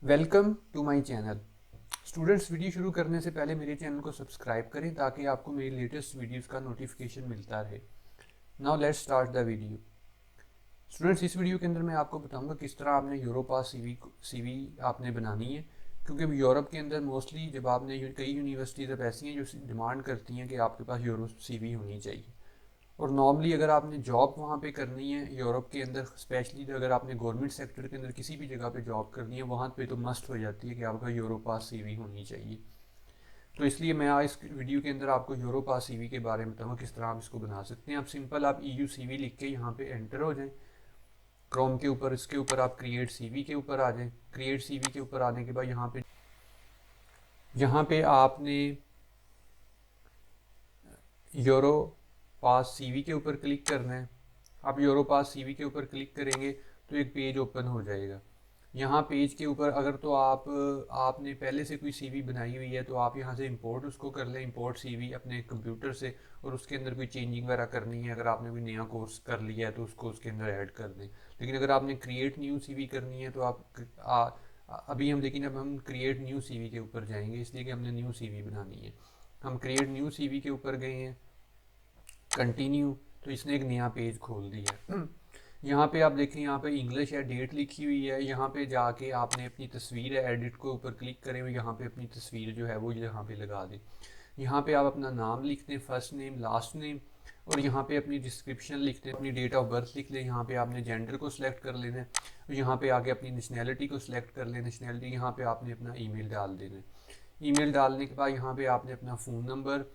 Welcome to my channel. Students, video शुरू करने से पहले मेरे चैनल को सब्सक्राइब करें ताकि आपको मेरी लेटेस्ट वीडियोस का नोटिफिकेशन मिलता रहे। Now let's start the video. Students, इस वीडियो के अंदर मैं आपको बताऊंगा किस तरह आपने यूरोपास सीवी आपने बनानी है, क्योंकि अभी यूरोप के अंदर मोस्टली जब आपने कई यूनिवर्सिटीज़ अब ऐसी हैं जो डिमांड करती हैं कि आपके पास यूरो सीवी होनी चाहिए। और नॉर्मली अगर आपने जॉब वहाँ पे करनी है यूरोप के अंदर, स्पेशली अगर आपने गवर्नमेंट सेक्टर के अंदर किसी भी जगह पे जॉब करनी है, वहाँ पे तो मस्ट हो जाती है कि आपका यूरोपास सीवी होनी चाहिए। तो इसलिए मैं आज इस वीडियो के अंदर आपको यूरोपास सीवी के बारे में बताऊँगा किस तरह आप इसको बना सकते हैं। आप सिंपल आप EU सीवी लिख के यहाँ पे एंटर हो जाएं क्रोम के ऊपर। इसके ऊपर आप क्रिएट सीवी के ऊपर आ जाएं। क्रिएट सीवी के ऊपर आने के बाद यहाँ पे आपने यूरो पास सीवी के ऊपर क्लिक करना है। आप यूरो पास सीवी के ऊपर क्लिक करेंगे तो एक पेज ओपन हो जाएगा। यहाँ पेज के ऊपर अगर तो आपने पहले से कोई सीवी बनाई हुई है तो आप यहाँ से इंपोर्ट उसको कर लें, इंपोर्ट सीवी अपने कंप्यूटर से, और उसके अंदर कोई चेंजिंग वगैरह करनी है, अगर आपने कोई नया कोर्स कर लिया है तो उसको उसके अंदर ऐड कर दें। लेकिन अगर आपने क्रिएट न्यू सीवी करनी है तो अभी अब हम क्रिएट न्यू सीवी के ऊपर जाएंगे, इसलिए कि हमने न्यू सीवी बनानी है। हम क्रिएट न्यू सीवी के ऊपर गए हैं, कंटिन्यू, तो इसने एक नया पेज खोल दिया। यहाँ पे आप देखें, यहाँ पे इंग्लिश है, डेट लिखी हुई है। यहाँ पे जाके आपने अपनी तस्वीर है, एडिट को ऊपर क्लिक करें, यहाँ पे अपनी तस्वीर जो है वो यहाँ पे लगा दें। यहाँ पे आप अपना नाम लिख दें, फर्स्ट नेम लास्ट नेम, और यहाँ पे अपनी डिस्क्रिप्शन लिख दें, अपनी डेट ऑफ बर्थ लिख लें। यहाँ पे आपने जेंडर को सिलेक्ट कर लेना है, और यहाँ पे आगे अपनी नेशनैलिटी को सिलेक्ट कर लें। नेशनैलिटी यहाँ पे आपने अपना ईमेल डाल देना है। ईमेल डालने के बाद यहाँ पे आपने अपना फ़ोन नंबर,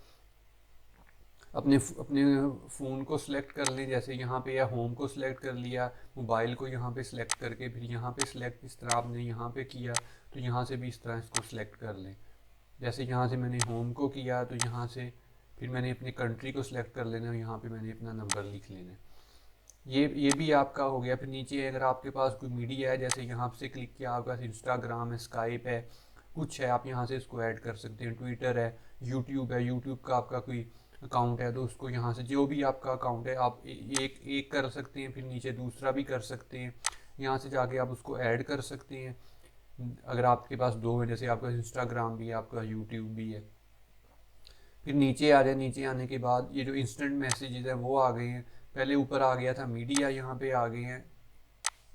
अपने अपने फ़ोन को सिलेक्ट कर लें। जैसे यहाँ पे या होम को सिलेक्ट कर लिया, मोबाइल को यहाँ पे सिलेक्ट करके फिर यहाँ पे सिलेक्ट, इस तरह आपने यहाँ पे किया तो यहाँ से भी इस तरह इसको सिलेक्ट कर लें। जैसे यहाँ से मैंने होम को किया तो यहाँ से फिर मैंने अपनी कंट्री को सिलेक्ट कर लेना, यहाँ पे मैंने अपना नंबर लिख लेना। ये भी आपका हो गया। फिर नीचे अगर आपके पास कोई मीडिया है, जैसे यहाँ से क्लिक किया, आपके पास इंस्टाग्राम है, स्काइप है, कुछ है, आप यहाँ से इसको ऐड कर सकते हैं। ट्विटर है, यूट्यूब है, यूट्यूब का आपका कोई अकाउंट है तो उसको यहाँ से जो भी आपका अकाउंट है आप एक एक कर सकते हैं, फिर नीचे दूसरा भी कर सकते हैं। यहाँ से जाके आप उसको ऐड कर सकते हैं अगर आपके पास दो है, जैसे आपका इंस्टाग्राम भी है, आपका यूट्यूब भी है। फिर नीचे आ जाए, नीचे आने के बाद ये जो इंस्टेंट मैसेजेस है वो आ गए हैं। पहले ऊपर आ गया था मीडिया, यहाँ पे आ गए हैं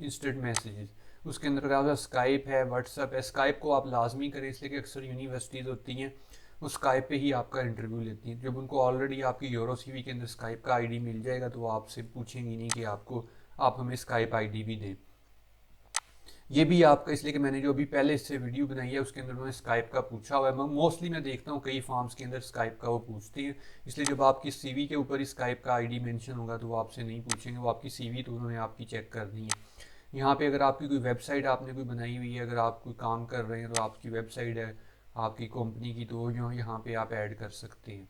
इंस्टेंट मैसेजेस। उसके अंदर आपका स्काइप है, व्हाट्सअप है। स्काइप को आप लाजमी करें, इसलिए कि अक्सर यूनिवर्सिटीज़ होती हैं वो स्काइप पे ही आपका इंटरव्यू लेती हैं। जब उनको ऑलरेडी आपकी यूरो सीवी के अंदर स्काइप का आईडी मिल जाएगा तो वो आपसे पूछेंगी नहीं कि आप हमें स्काइप आईडी भी दें। ये भी आपका, इसलिए कि मैंने जो अभी पहले इससे वीडियो बनाई है उसके अंदर उन्होंने स्काइप का पूछा हुआ है। मोस्टली मैं देखता हूँ कई फॉर्म्स के अंदर स्काइप का वो पूछते हैं, इसलिए जब आपकी सीवी के ऊपर ही स्काइप का आईडी मेंशन होगा तो वो आपसे नहीं पूछेंगे। वो आपकी सीवी तो उन्होंने आपकी चेक करनी है। यहाँ पे अगर आपकी कोई वेबसाइट आपने कोई बनाई हुई है, अगर आप कोई काम कर रहे हैं तो आपकी वेबसाइट है आपकी कंपनी की, तो यहाँ पे आप ऐड कर सकते हैं।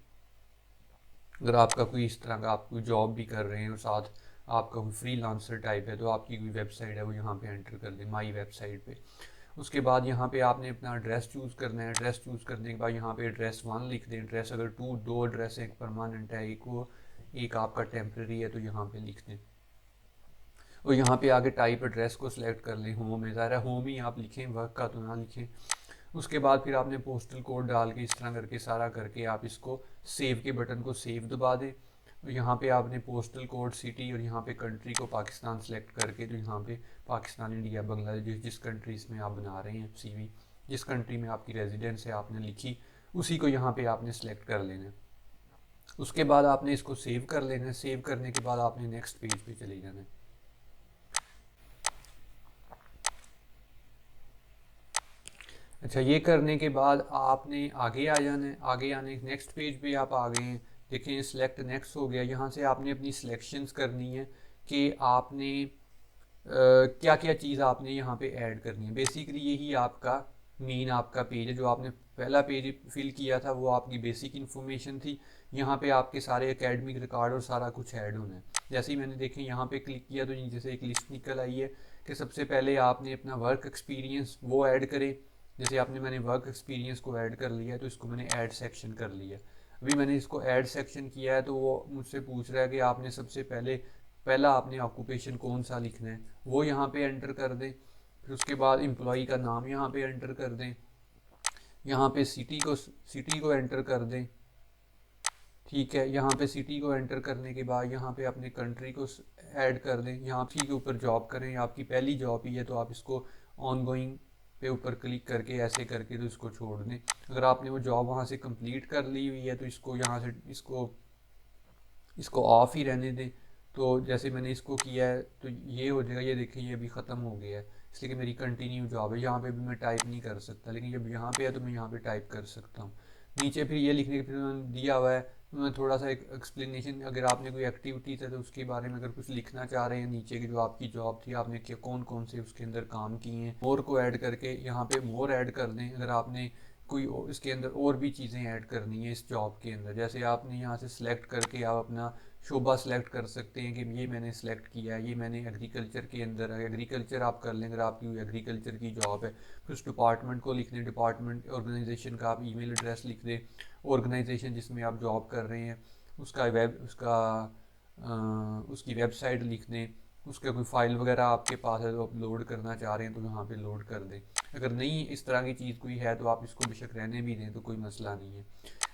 अगर आपका कोई इस तरह का आप कोई जॉब भी कर रहे हैं और साथ आपका कोई फ्री लांसर टाइप है तो आपकी कोई वेबसाइट है वो यहाँ पे एंटर कर दें, माई वेबसाइट पे। उसके बाद यहाँ पे आपने अपना एड्रेस चूज़ करना है। एड्रेस चूज़ करने के बाद यहाँ पे एड्रेस 1 लिख दें। एड्रेस अगर दो एड्रेस है, एक परमानेंट है, एक आपका टेम्प्रेरी है, तो यहाँ पे लिख दें। और यहाँ पे आगे टाइप एड्रेस को सिलेक्ट कर लें, होम है, ज़ाहिर है होम ही आप लिखें, वर्क का तो ना लिखें। उसके बाद फिर आपने पोस्टल कोड डाल के इस तरह करके सारा करके आप इसको सेव के बटन को सेव दबा दें। तो यहाँ पे आपने पोस्टल कोड, सिटी और यहाँ पे कंट्री को पाकिस्तान सेलेक्ट करके, तो यहाँ पे पाकिस्तान, इंडिया, बांग्लादेश, जिस कंट्रीज़ में आप बना रहे हैं सीवी, जिस कंट्री में आपकी रेजिडेंस है आपने लिखी, उसी को यहाँ पे आपने सेलेक्ट कर लेना है। उसके बाद आपने इसको सेव कर लेना है। सेव करने के बाद आपने नेक्स्ट पेज पे चले जाना है। अच्छा, ये करने के बाद आपने आगे आ जाना है। आगे आने नेक्स्ट पेज पे आप आ गए हैं, देखें सिलेक्ट नेक्स्ट हो गया। यहाँ से आपने अपनी सिलेक्शंस करनी है कि आपने क्या क्या चीज़ आपने यहाँ पे ऐड करनी है। बेसिकली यही आपका मेन आपका पेज है। जो आपने पहला पेज फिल किया था वो आपकी बेसिक इन्फॉर्मेशन थी। यहाँ पे आपके सारे एकेडमिक रिकॉर्ड और सारा कुछ ऐड होना है। जैसे ही मैंने देखें यहाँ पे क्लिक किया तो नीचे से एक लिस्ट निकल आई है कि सबसे पहले आपने अपना वर्क एक्सपीरियंस वो ऐड करें। जैसे मैंने वर्क एक्सपीरियंस को ऐड कर लिया तो इसको मैंने ऐड सेक्शन कर लिया। अभी मैंने इसको ऐड सेक्शन किया है तो वो मुझसे पूछ रहा है कि आपने सबसे पहला आपने ऑक्यूपेशन कौन सा लिखना है, वो यहाँ पे एंटर कर दें। फिर उसके बाद एम्प्लॉई का नाम यहाँ पे एंटर कर दें, यहाँ पे सिटी को एंटर कर दें। ठीक है, यहाँ पे सिटी को एंटर करने के बाद यहाँ पे अपने कंट्री को ऐड कर दें। यहाँ के ऊपर जॉब करें, आपकी पहली जॉब ही है तो आप इसको ऑन गोइंग पे ऊपर क्लिक करके ऐसे करके तो इसको छोड़ दें। अगर आपने वो जॉब वहाँ से कंप्लीट कर ली हुई है तो इसको यहाँ से इसको ऑफ ही रहने दें। तो जैसे मैंने इसको किया है तो ये हो जाएगा, ये देखिए ये भी ख़त्म हो गया है, इसलिए कि मेरी कंटिन्यू जॉब है। यहाँ पे भी मैं टाइप नहीं कर सकता, लेकिन जब यहाँ पे है तो मैं यहाँ पे टाइप कर सकता हूँ। नीचे फिर ये लिखने के फिर मैंने दिया हुआ है, मैं थोड़ा सा एक एक्सप्लेनेशन, अगर आपने कोई एक्टिविटीज़ है तो उसके बारे में अगर कुछ लिखना चाह रहे हैं, नीचे की जो आपकी जॉब थी आपने कौन कौन से उसके अंदर काम किए हैं, मोर को ऐड करके यहाँ पे मोर ऐड कर दें। अगर आपने कोई इसके अंदर और भी चीज़ें ऐड करनी है इस जॉब के अंदर, जैसे आपने यहाँ से सिलेक्ट करके आप अपना शोबा सेलेक्ट कर सकते हैं कि ये मैंने सेलेक्ट किया है, ये मैंने एग्रीकल्चर के अंदर है, एग्रीकल्चर आप कर लें अगर आपकी एग्रीकल्चर की जॉब है। फिर उस डिपार्टमेंट को लिख दें, डिपार्टमेंट ऑर्गेनाइजेशन का आप ईमेल एड्रेस लिख दें, ऑर्गेनाइजेशन जिसमें आप जॉब कर रहे हैं उसकी वेबसाइट लिख दें, उसका कोई फ़ाइल वगैरह आपके पास है तो अपलोड करना चाह रहे हैं तो यहाँ पे लोड कर दें। अगर नहीं इस तरह की चीज़ कोई है तो आप इसको बेशक रहने भी दें, तो कोई मसला नहीं है।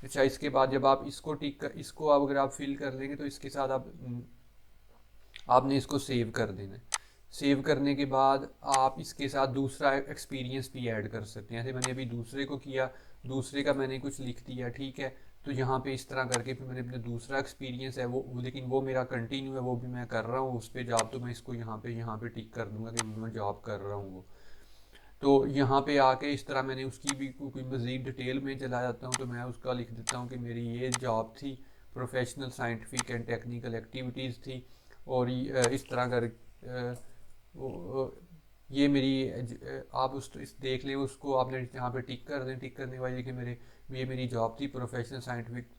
अच्छा, इसके बाद जब आप इसको आप अगर आप फिल कर लेंगे तो इसके साथ आपने इसको सेव कर देना है। सेव करने के बाद आप इसके साथ दूसरा एक्सपीरियंस भी ऐड कर सकते हैं। जैसे मैंने अभी दूसरे को किया, दूसरे का मैंने कुछ लिख दिया, ठीक है, तो यहाँ पे इस तरह करके फिर मैंने अपना दूसरा एक्सपीरियंस है वो, लेकिन वो मेरा कंटिन्यू है, वो भी मैं कर रहा हूँ उस पर जॉब, तो मैं इसको यहाँ पे टिक कर दूंगा कि मैं जॉब कर रहा हूँ वो। तो यहाँ पे आके इस तरह मैंने उसकी भी कोई मज़ीद डिटेल में चला जाता हूँ तो मैं उसका लिख देता हूँ कि मेरी ये जॉब थी, professional scientific and technical activities थी, और इस तरह कर ये मेरी आप इस देख लें, उसको आपने यहाँ पे टिक कर दें। टिक करने के बाद देखिए ये मेरी जॉब थी, प्रोफेशनल साइंटिफिक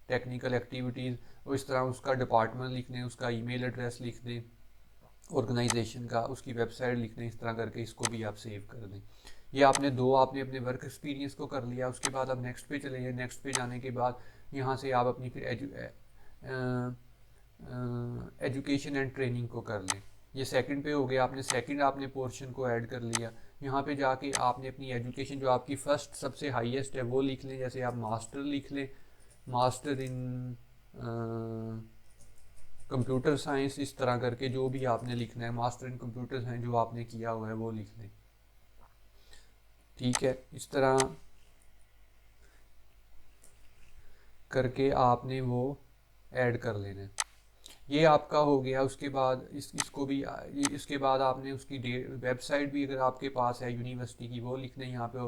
टेक्निकल एक्टिविटीज़, और इस तरह उसका डिपार्टमेंट लिख दें, उसका ईमेल एड्रेस लिख दें, ऑर्गेनाइजेशन का, उसकी वेबसाइट लिख दें, इस तरह करके इसको भी आप सेव कर दें। ये आपने अपने वर्क एक्सपीरियंस को कर लिया। उसके बाद आप नेक्स्ट पे चले जाइए। नेक्स्ट पे जाने के बाद यहाँ से आप अपनी फिर एजुकेशन एंड ट्रेनिंग को कर लें। ये सेकंड पे हो गया, आपने पोर्शन को ऐड कर लिया। यहाँ पे जाके आपने अपनी एजुकेशन जो आपकी फ़र्स्ट सबसे हाईएस्ट है वो लिख लें। जैसे आप मास्टर लिख लें, मास्टर इन कंप्यूटर साइंस, इस तरह करके जो भी आपने लिखना है, मास्टर इन कंप्यूटर साइंस जो आपने किया हुआ है वो लिख लें। ठीक है, इस तरह करके आपने वो ऐड कर लेना है। ये आपका हो गया। उसके बाद इसको भी इसके बाद आपने उसकी वेबसाइट भी अगर आपके पास है यूनिवर्सिटी की वो लिखने, यहाँ पे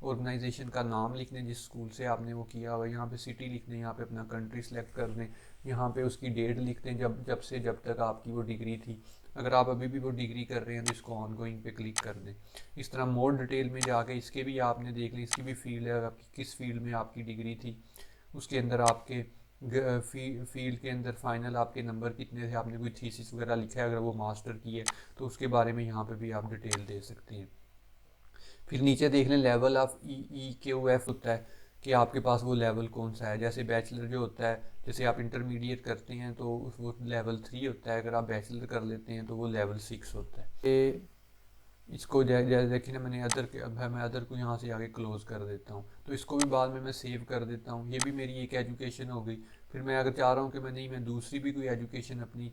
ऑर्गेनाइजेशन का नाम लिखने जिस स्कूल से आपने वो किया हुआ है, यहाँ पे सिटी लिखने, यहाँ पे अपना कंट्री सेलेक्ट कर दें, यहाँ पे उसकी डेट लिख दें जब तक आपकी वो डिग्री थी। अगर आप अभी भी वो डिग्री कर रहे हैं तो इसको ऑन गोइंग पे क्लिक कर दें। इस तरह मोर डिटेल में जाके इसके भी आपने देख लें, इसकी भी फील्ड है, आपकी किस फील्ड में आपकी डिग्री थी, उसके अंदर आपके फील्ड के अंदर फाइनल आपके नंबर कितने थे, आपने कोई थीसिस वगैरह लिखा है अगर वो मास्टर की है तो उसके बारे में यहाँ पे भी आप डिटेल दे सकते हैं। फिर नीचे देख लें लेवल ऑफ EQF होता है कि आपके पास वो लेवल कौन सा है। जैसे बैचलर जो होता है, जैसे आप इंटरमीडिएट करते हैं तो वो लेवल 3 होता है, अगर आप बैचलर कर लेते हैं तो वो लेवल 6 होता है। इसको देखिए ना, मैं अदर को यहाँ से आगे क्लोज़ कर देता हूँ, तो इसको भी बाद में मैं सेव कर देता हूँ। ये भी मेरी एक एजुकेशन हो गई। फिर मैं अगर चाह रहा हूँ कि मैं दूसरी भी कोई एजुकेशन अपनी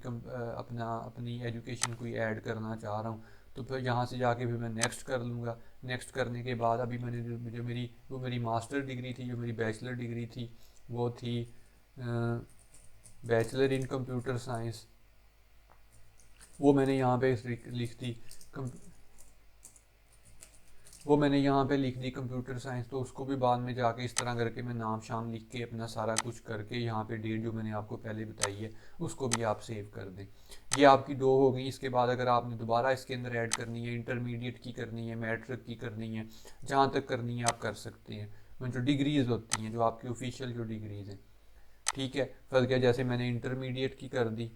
एजुकेशन कोई ऐड करना चाह रहा हूँ, तो फिर यहाँ से जाके फिर मैं नेक्स्ट कर लूँगा। नेक्स्ट करने के बाद अभी मैंने जो मेरी मास्टर डिग्री थी, जो मेरी बैचलर डिग्री थी, वो थी बैचलर इन कंप्यूटर साइंस, वो मैंने यहाँ पे लिख दी कंप्यूटर साइंस। तो उसको भी बाद में जाके इस तरह करके मैं नाम शाम लिख के अपना सारा कुछ करके यहाँ पे डेट जो मैंने आपको पहले बताई है उसको भी आप सेव कर दें। ये आपकी 2 हो गई। इसके बाद अगर आपने दोबारा इसके अंदर ऐड करनी है, इंटरमीडिएट की करनी है, मैट्रिक की करनी है, जहाँ तक करनी है आप कर सकते हैं। जो डिग्रीज़ होती हैं, जो आपकी ऑफिशियल जो डिग्रीज़ हैं, ठीक है। फर्क है, जैसे मैंने इंटरमीडिएट की कर दी,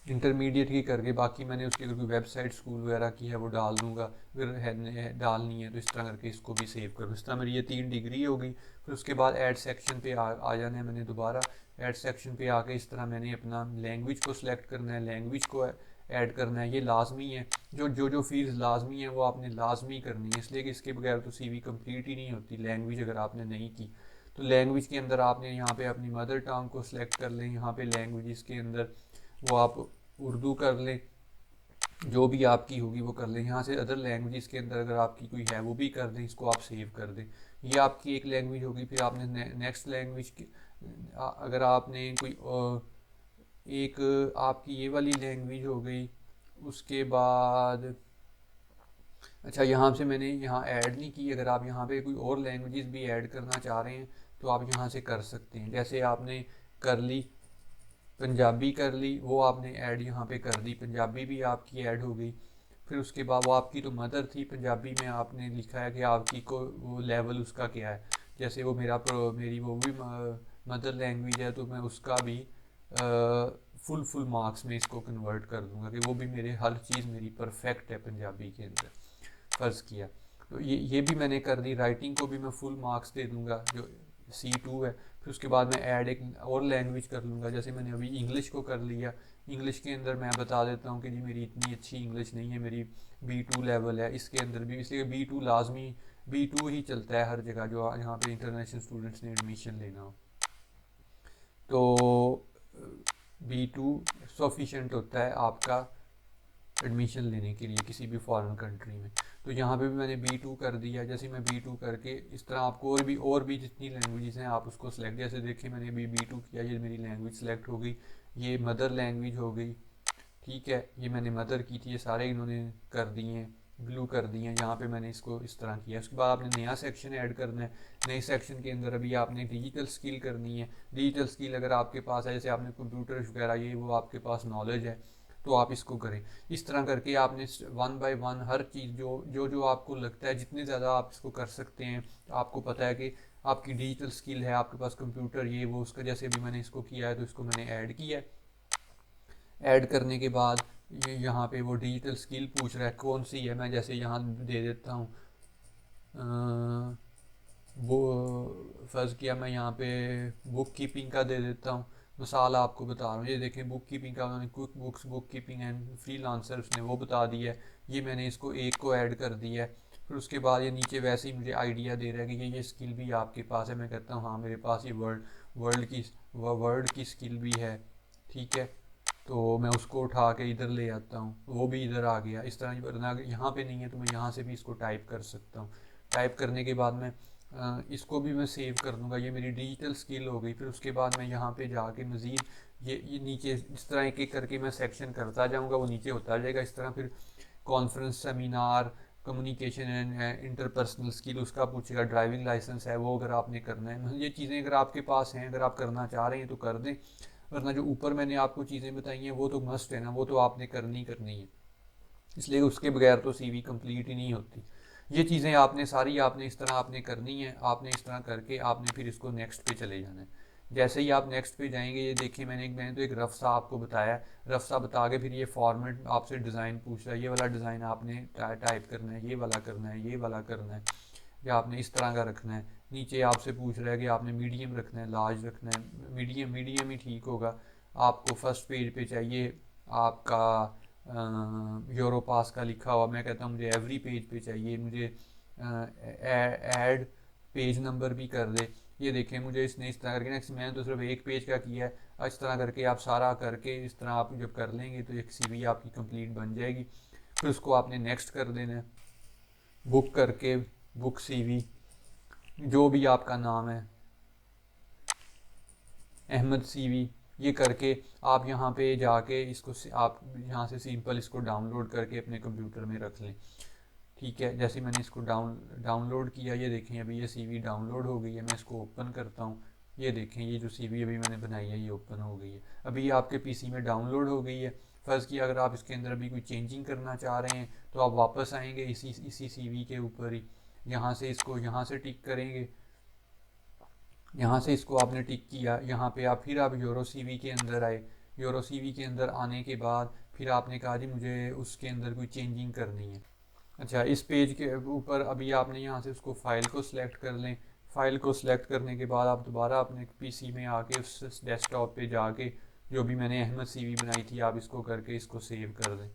इंटरमीडिएट की करके बाकी मैंने उसकी अगर कोई वेबसाइट स्कूल वगैरह की है वो डाल दूंगा, अगर डालनी है तो इस तरह करके इसको भी सेव करूँ। इस तरह मेरी ये 3 डिग्री हो गई। फिर उसके बाद ऐड सेक्शन पे आ जाना है मैंने दोबारा। ऐड सेक्शन पे आके इस तरह मैंने अपना लैंग्वेज को सिलेक्ट करना है, लैंग्वेज को ऐड करना है, ये लाजमी है। जो फील्ड्स लाजमी है वो आपने लाजमी करनी है, इसलिए कि इसके बगैर तो सीवी कंप्लीट ही नहीं होती। लैंग्वेज अगर आपने नहीं की तो लैंग्वेज के अंदर आपने यहाँ पे अपनी मदर टंग को सिलेक्ट कर लें, यहाँ पे लैंग्वेज के अंदर वो आप उर्दू कर लें, जो भी आपकी होगी वो कर लें। यहाँ से अदर लैंग्वेज के अंदर अगर आपकी कोई है वो भी कर दें, इसको आप सेव कर दें। ये आपकी एक लैंग्वेज होगी। फिर आपने नेक्स्ट लैंग्वेज अगर आपने कोई एक आपकी ये वाली लैंग्वेज हो गई, उसके बाद अच्छा यहाँ से मैंने यहाँ ऐड नहीं की। अगर आप यहाँ पे कोई और लैंग्वेजेस भी ऐड करना चाह रहे हैं तो आप यहाँ से कर सकते हैं। जैसे आपने कर ली पंजाबी कर ली, वो आपने ऐड यहाँ पे कर दी, पंजाबी भी आपकी ऐड हो गई। फिर उसके बाद वो आपकी तो मदर थी, पंजाबी में आपने लिखा है कि आपकी को वो लेवल उसका क्या है। जैसे वो मेरी वो भी मदर लैंग्वेज है तो मैं उसका भी फुल मार्क्स में इसको कन्वर्ट कर दूंगा कि वो भी मेरे हर चीज़ मेरी परफेक्ट है पंजाबी के अंदर, फ़र्ज़ किया। तो ये भी मैंने कर दी। राइटिंग को भी मैं फुल मार्क्स दे दूंगा जो C2 है। फिर उसके बाद मैं ऐड एक और लैंग्वेज कर लूँगा, जैसे मैंने अभी इंग्लिश को कर लिया। इंग्लिश के अंदर मैं बता देता हूँ कि जी मेरी इतनी अच्छी इंग्लिश नहीं है, मेरी B2 लेवल है। इसके अंदर भी इसलिए B2 लाजमी B2 ही चलता है हर जगह जो यहाँ पे इंटरनेशनल स्टूडेंट्स ने एडमिशन लेना हो। तो B2 सफिशेंट होता है आपका एडमिशन लेने के लिए किसी भी फॉरेन कंट्री में। तो यहाँ पे भी मैंने B2 कर दिया। जैसे मैं B2 करके इस तरह आपको और भी जितनी लैंग्वेजेस हैं आप उसको सेलेक्ट, जैसे देखिए मैंने अभी B2 किया, ये मेरी लैंग्वेज सेलेक्ट हो गई, ये मदर लैंग्वेज हो गई, ठीक है। ये मैंने मदर की थी, ये सारे इन्होंने कर दिए हैं, ब्लू कर दिए हैं। यहाँ पे मैंने इसको इस तरह किया। उसके बाद आपने नया सेक्शन ऐड करना है। नए सेक्शन के अंदर अभी आपने डिजिटल स्किल करनी है। डिजिटल स्किल अगर आपके पास है, जैसे आपने कंप्यूटर वगैरह ये वो आपके पास नॉलेज है तो आप इसको करें। इस तरह करके आपने 1 बाय 1 हर चीज़ जो आपको लगता है जितने ज़्यादा आप इसको कर सकते हैं। आपको पता है कि आपकी डिजिटल स्किल है, आपके पास कंप्यूटर ये वो उसका, जैसे अभी मैंने इसको किया है तो इसको मैंने ऐड किया है। ऐड करने के बाद ये यहाँ पे वो डिजिटल स्किल पूछ रहा है कौन सी है। मैं जैसे यहाँ दे देता हूँ वो फ़र्ज़ किया मैं यहाँ पे बुक कीपिंग का दे देता हूँ। मिसाल आपको बता रहा हूँ, ये देखें बुक कीपिंग का उन्होंने quick books book keeping and freelancer उसने वो बता दिया है। ये मैंने इसको एक को ऐड कर दिया है। फिर उसके बाद ये नीचे वैसे ही मुझे आइडिया दे रहा है कि ये स्किल भी आपके पास है। मैं कहता हूँ हाँ मेरे पास ये वर्ड की स्किल भी है, ठीक है। तो मैं उसको उठा के इधर ले आता हूँ, वो भी इधर आ गया। इस तरह वरना यहाँ पे नहीं है तो मैं यहाँ से भी इसको टाइप कर सकता हूँ। टाइप करने के बाद मैं इसको भी मैं सेव कर दूंगा। ये मेरी डिजिटल स्किल हो गई। फिर उसके बाद मैं यहाँ पे जाके मज़ीद ये नीचे इस तरह एक एक करके मैं सेक्शन करता जाऊँगा, वो नीचे होता जाएगा इस तरह। फिर conference, seminar, communication and interpersonal skill उसका पूछेगा। ड्राइविंग लाइसेंस है वो अगर आपने करना है, ये चीज़ें अगर आपके पास हैं, अगर आप करना चाह रहे हैं तो कर दें। वरना जो ऊपर मैंने आपको चीज़ें बताई हैं वो तो मस्ट है ना, वो तो आपने करनी है। इसलिए उसके बगैर तो CV कंप्लीट ही नहीं होती। ये चीज़ें आपने सारी आपने इस तरह आपने करनी है। आपने इस तरह करके आपने फिर इसको नेक्स्ट पे चले जाना है। जैसे ही आप नेक्स्ट पे जाएंगे, ये देखिए मैंने तो एक रफ सा आपको बताया, रफ सा बता के फिर ये फॉर्मेट आपसे डिज़ाइन पूछ रहा है, ये वाला डिज़ाइन आपने टाइप करना है, ये वाला करना है, ये वाला करना है, या आपने इस तरह का रखना है। नीचे आपसे पूछ रहा है कि आपने मीडियम रखना है, लार्ज रखना है। मीडियम ही ठीक होगा। आपको फर्स्ट पेज पे चाहिए आपका यूरोपास का लिखा हुआ, मैं कहता हूँ मुझे एवरी पेज पे चाहिए। मुझे ऐड पेज नंबर भी कर दे। ये देखें मुझे इसने इस तरह करके नेक्स्ट, मैंने तो सिर्फ एक पेज का किया है। इस तरह करके आप सारा करके इस तरह आप जब कर लेंगे तो एक CV आपकी कंप्लीट बन जाएगी। फिर उसको आपने नेक्स्ट कर देना है। बुक करके बुक CV जो भी आपका नाम है, अहमद CV, ये करके आप यहाँ पे जाके इसको आप यहाँ से सिंपल इसको डाउनलोड करके अपने कंप्यूटर में रख लें, ठीक है। जैसे मैंने इसको डाउनलोड किया, ये देखें अभी ये CV डाउनलोड हो गई है। मैं इसको ओपन करता हूँ, ये देखें ये जो CV अभी मैंने बनाई है ये ओपन हो गई है। अभी ये आपके PC में डाउनलोड हो गई है। फ़र्ज़ किया अगर आप इसके अंदर अभी कोई चेंजिंग करना चाह रहे हैं तो आप वापस आएंगे इसी CV के ऊपर ही, यहाँ से इसको यहाँ से टिक करेंगे। यहाँ से इसको आपने टिक किया, यहाँ पे आप यूरो CV के अंदर आए। यूरो CV के अंदर आने के बाद फिर आपने कहा जी मुझे उसके अंदर कोई चेंजिंग करनी है। अच्छा, इस पेज के ऊपर अभी आपने यहाँ से उसको फ़ाइल को सिलेक्ट कर लें। फ़ाइल को सिलेक्ट करने के बाद आप दोबारा अपने PC में आके उस डेस्कटॉप पे जाके जो भी मैंने अहमद सीवी बनाई थी, आप इसको करके इसको सेव कर दें।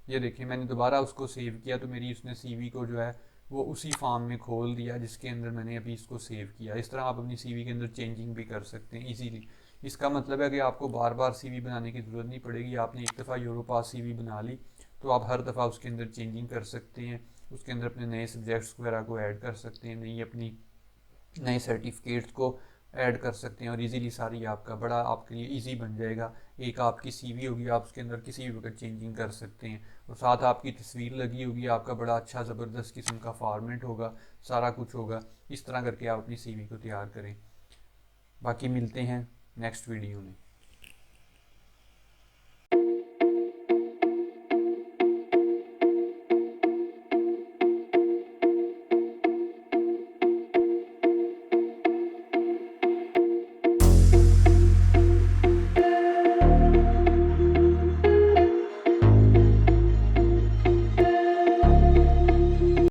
ये देखिए मैंने दोबारा उसको सेव किया तो मेरी उसने सीवी को जो है वो उसी फॉर्म में खोल दिया जिसके अंदर मैंने अभी इसको सेव किया। इस तरह आप अपनी सीवी के अंदर चेंजिंग भी कर सकते हैं इजीली। इसका मतलब है कि आपको बार बार सीवी बनाने की ज़रूरत नहीं पड़ेगी। आपने एक दफ़ा यूरोपास सीवी बना ली तो आप हर दफ़ा उसके अंदर चेंजिंग कर सकते हैं, उसके अंदर अपने नए सब्जेक्ट्स वगैरह को ऐड कर सकते हैं, नई अपनी नए सर्टिफिकेट्स को ऐड कर सकते हैं और इजीली सारी आपका बड़ा आपके लिए इजी बन जाएगा। एक आपकी सीवी होगी, आप उसके अंदर किसी भी वक्त चेंजिंग कर सकते हैं और साथ आपकी तस्वीर लगी होगी, आपका बड़ा अच्छा ज़बरदस्त किस्म का फॉर्मेट होगा, सारा कुछ होगा। इस तरह करके आप अपनी सीवी को तैयार करें। बाकी मिलते हैं नेक्स्ट वीडियो में।